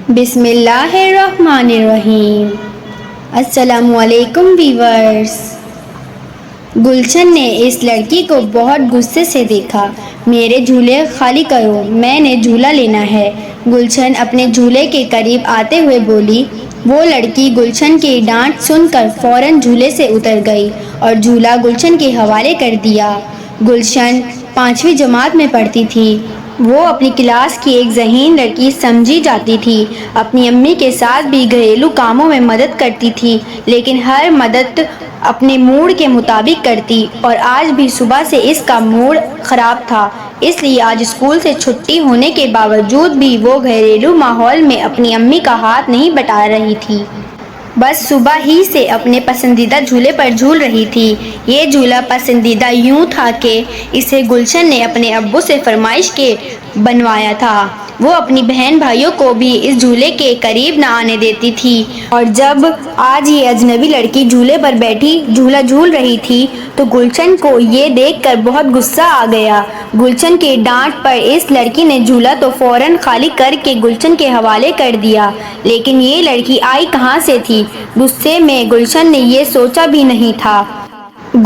بسم اللہ الرحمن الرحیم۔ السلام علیکم ویورز۔ گلشن نے اس لڑکی کو بہت غصے سے دیکھا۔ میرے جھولے خالی کرو، میں نے جھولا لینا ہے۔ گلشن اپنے جھولے کے قریب آتے ہوئے بولی۔ وہ لڑکی گلشن کی ڈانٹ سن کر فوراً جھولے سے اتر گئی اور جھولا گلشن کے حوالے کر دیا۔ گلشن 5ویں جماعت میں پڑھتی تھی۔ وہ اپنی کلاس کی ایک ذہین لڑکی سمجھی جاتی تھی۔ اپنی امی کے ساتھ بھی گھریلو کاموں میں مدد کرتی تھی، لیکن ہر مدد اپنے موڈ کے مطابق کرتی، اور آج بھی صبح سے اس کا موڈ خراب تھا، اس لیے آج اسکول سے چھٹی ہونے کے باوجود بھی وہ گھریلو ماحول میں اپنی امی کا ہاتھ نہیں بٹا رہی تھی۔ بس صبح ہی سے اپنے پسندیدہ جھولے پر جھول رہی تھی۔ یہ جھولا پسندیدہ یوں تھا کہ اسے گلشن نے اپنے ابو سے فرمائش کے بنوایا تھا۔ وہ اپنی بہن بھائیوں کو بھی اس جھولے کے قریب نہ آنے دیتی تھی، اور جب آج یہ اجنبی لڑکی جھولے پر بیٹھی جھولا جھول رہی تھی تو گلشن کو یہ دیکھ کر بہت غصہ آ گیا۔ گلشن کی ڈانٹ پر اس لڑکی نے جھولا تو فوراً خالی کر کے گلشن کے حوالے کر دیا، لیکن یہ لڑکی آئی کہاں سے تھی؟ غصے میں گلشن نے یہ سوچا بھی نہیں تھا۔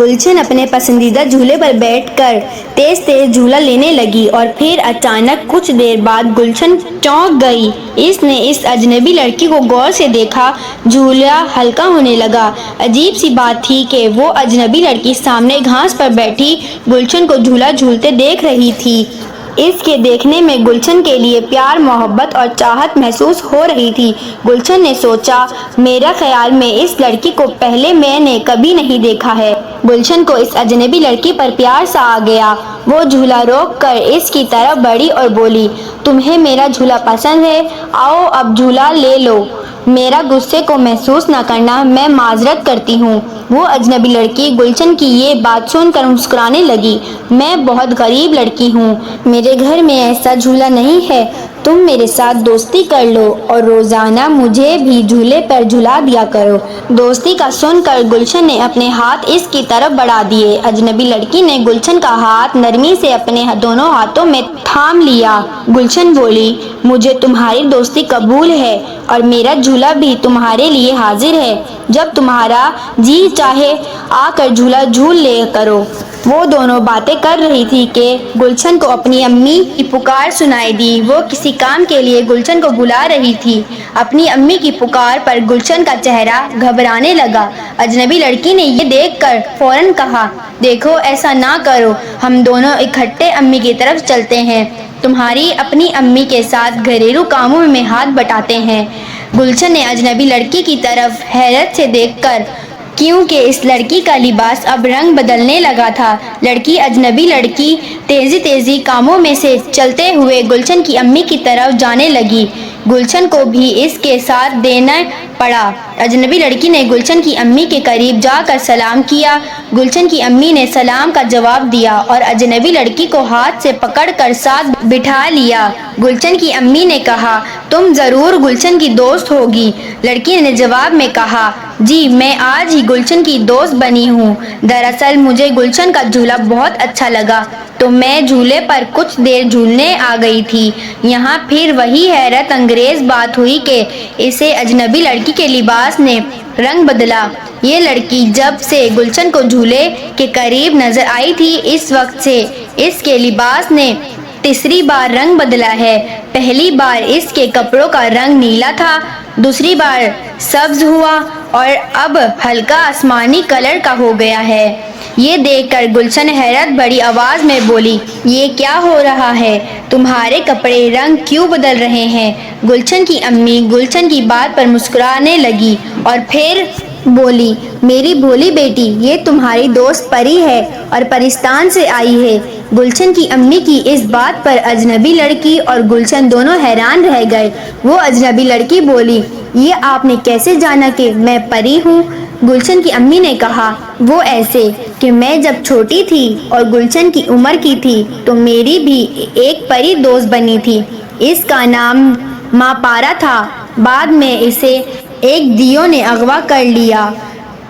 گلشن اپنے پسندیدہ جھولے پر بیٹھ کر تیز تیز جھولا لینے لگی، اور پھر اچانک کچھ دیر بعد گلشن چونک گئی۔ اس نے اس اجنبی لڑکی کو غور سے دیکھا۔ جھولا ہلکا ہونے لگا۔ عجیب سی بات تھی کہ وہ اجنبی لڑکی سامنے گھاس پر بیٹھی گلشن کو جھولا جھولتے دیکھ رہی تھی۔ اس کے دیکھنے میں گلشن کے لیے پیار، محبت اور چاہت محسوس ہو رہی تھی۔ گلشن نے سوچا، میرا خیال میں اس لڑکی کو پہلے میں نے کبھی نہیں دیکھا ہے۔ گلشن کو اس اجنبی لڑکی پر پیار سا آ گیا۔ وہ جھولا روک کر اس کی طرف بڑھی اور بولی، تمہیں میرا جھولا پسند ہے؟ آؤ اب جھولا لے لو۔ میرا غصے کو محسوس نہ کرنا، میں معذرت کرتی ہوں۔ وہ اجنبی لڑکی گلشن کی یہ بات سن کر مسکرانے لگی۔ میں بہت غریب لڑکی ہوں، میرے گھر میں ایسا جھولا نہیں ہے، تم میرے ساتھ دوستی کر لو اور روزانہ مجھے بھی جھولے پر جھلا دیا کرو۔ دوستی کا سن کر گلشن نے اپنے ہاتھ اس کی طرف بڑھا دیے۔ اجنبی لڑکی نے گلشن کا ہاتھ نرمی سے اپنے دونوں ہاتھوں میں تھام لیا۔ گلشن بولی، مجھے تمہاری دوستی قبول ہے اور میرا جھولا بھی تمہارے لیے حاضر ہے۔ جب تمہارا جی چاہے آ کر جھولا جھول لیا کرو۔ وہ دونوں باتیں کر رہی تھی کہ گلشن کو اپنی امی کی پکار سنائی دی۔ وہ کسی کام کے لیے گلشن کو بلا رہی تھی۔ اپنی امی کی پکار پر گلشن کا چہرہ گھبرانے لگا۔ اجنبی لڑکی نے یہ دیکھ کر فوراً کہا، دیکھو ایسا نہ کرو، ہم دونوں اکٹھے امی کی طرف چلتے ہیں، تمہاری اپنی امی کے ساتھ گھریلو کاموں میں ہاتھ بٹاتے ہیں۔ گلشن نے اجنبی لڑکی کی طرف حیرت سے دیکھ کر، کیونکہ اس لڑکی کا لباس اب رنگ بدلنے لگا تھا۔ اجنبی لڑکی تیزی کاموں میں سے چلتے ہوئے گلشن کی امی کی طرف جانے لگی۔ گلشن کو بھی اس کے ساتھ دینا پڑا۔ اجنبی لڑکی نے گلشن کی امی کے قریب جا کر سلام کیا۔ گلشن کی امی نے سلام کا جواب دیا اور اجنبی لڑکی کو ہاتھ سے پکڑ کر ساتھ بٹھا لیا۔ گلشن کی امی نے کہا، تم ضرور گلشن کی دوست ہوگی؟ لڑکی نے جواب میں کہا، جی میں آج ہی گلشن کی دوست بنی ہوں۔ دراصل مجھے گلشن کا جھولا بہت اچھا لگا تو میں جھولے پر کچھ دیر جھولنے آ گئی تھی۔ یہاں پھر وہی حیرت انگیز بات ہوئی کہ اسے اجنبی لڑکی کے لباس نے رنگ بدلا۔ یہ لڑکی جب سے گلشن کو جھولے کے قریب نظر آئی تھی، اس وقت سے اس کے لباس نے تیسری بار رنگ بدلا ہے۔ پہلی بار اس کے کپڑوں کا رنگ نیلا تھا، دوسری بار سبز ہوا اور اب ہلکا آسمانی کلر کا ہو گیا ہے۔ یہ دیکھ کر گلشن حیرت بھری آواز میں بولی، یہ کیا ہو رہا ہے؟ تمہارے کپڑے رنگ کیوں بدل رہے ہیں؟ گلشن کی امی گلشن کی بات پر مسکرانے لگی اور پھر بولی، میری بھولی بیٹی، یہ تمہاری دوست پری ہے اور پرستان سے آئی ہے۔ گلشن کی امی کی اس بات پر اجنبی لڑکی اور گلشن دونوں حیران رہ گئے۔ وہ اجنبی لڑکی بولی، یہ آپ نے کیسے جانا کہ میں پری ہوں؟ گلشن کی امی نے کہا، وہ ایسے کہ میں جب چھوٹی تھی اور گلشن کی عمر کی تھی تو میری بھی ایک پری دوست بنی تھی، اس کا نام ماں پارا تھا۔ بعد میں اسے ایک دیو نے اغوا کر لیا۔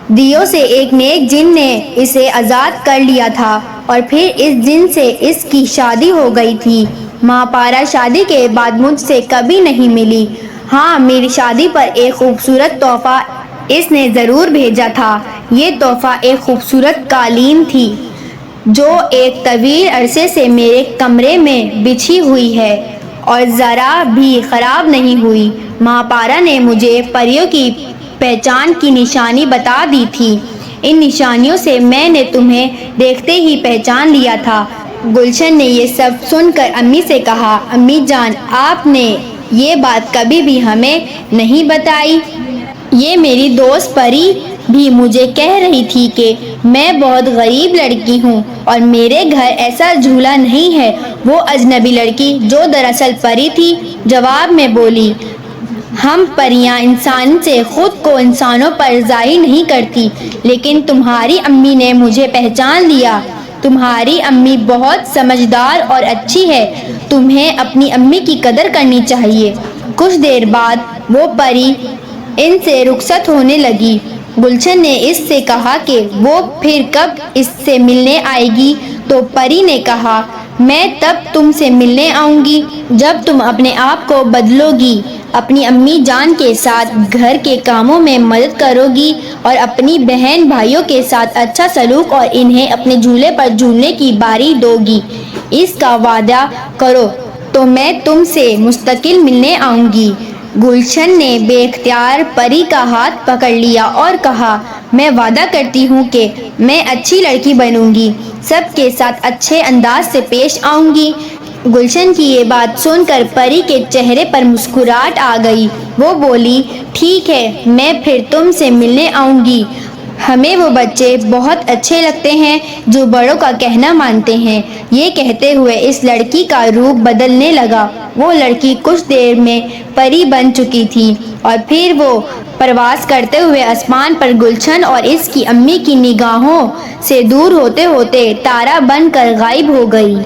دیو سے ایک نیک جن نے اسے آزاد کر لیا تھا اور پھر اس جن سے اس کی شادی ہو گئی تھی۔ ماں پارا شادی کے بعد مجھ سے کبھی نہیں ملی۔ ہاں، میری شادی پر ایک خوبصورت تحفہ اس نے ضرور بھیجا تھا۔ یہ تحفہ ایک خوبصورت قالین تھی جو ایک طویل عرصے سے میرے کمرے میں بچھی ہوئی ہے اور ذرا بھی خراب نہیں ہوئی۔ ماں پارا نے مجھے پریوں کی پہچان کی نشانی بتا دی تھی۔ ان نشانیوں سے میں نے تمہیں دیکھتے ہی پہچان لیا تھا۔ گلشن نے یہ سب سن کر امی سے کہا، امی جان، آپ نے یہ بات کبھی بھی ہمیں نہیں بتائی۔ یہ میری دوست پری بھی مجھے کہہ رہی تھی کہ میں بہت غریب لڑکی ہوں اور میرے گھر ایسا جھولا نہیں ہے۔ وہ اجنبی لڑکی جو دراصل پری تھی جواب میں بولی، ہم پریاں انسان سے خود کو انسانوں پر ظاہر نہیں کرتی، لیکن تمہاری امی نے مجھے پہچان لیا۔ تمہاری امی بہت سمجھدار اور اچھی ہے، تمہیں اپنی امی کی قدر کرنی چاہیے۔ کچھ دیر بعد وہ پری ان سے رخصت ہونے لگی۔ گلشن نے اس سے کہا کہ وہ پھر کب اس سے ملنے آئے گی، تو پری نے کہا، میں تب تم سے ملنے آؤں گی جب تم اپنے آپ کو بدلو گی، اپنی امی جان کے ساتھ گھر کے کاموں میں مدد کرو گی اور اپنی بہن بھائیوں کے ساتھ اچھا سلوک اور انہیں اپنے جھولے پر جھولنے کی باری دو گی۔ اس کا وعدہ کرو تو میں تم سے مستقل ملنے آؤں گی۔ گلشن نے بے اختیار پری کا ہاتھ پکڑ لیا اور کہا، میں وعدہ کرتی ہوں کہ میں اچھی لڑکی بنوں گی، سب کے ساتھ اچھے انداز سے پیش آؤں گی۔ گلشن کی یہ بات سن کر پری کے چہرے پر مسکراہٹ آ گئی۔ وہ بولی، ٹھیک ہے، میں پھر تم سے ملنے آؤں گی۔ ہمیں وہ بچے بہت اچھے لگتے ہیں جو بڑوں کا کہنا مانتے ہیں۔ یہ کہتے ہوئے اس لڑکی کا روپ بدلنے لگا۔ وہ لڑکی کچھ دیر میں پری بن چکی تھی اور پھر وہ پرواز کرتے ہوئے آسمان پر گلشن اور اس کی امی کی نگاہوں سے دور ہوتے ہوتے تارا بن کر غائب ہو گئی۔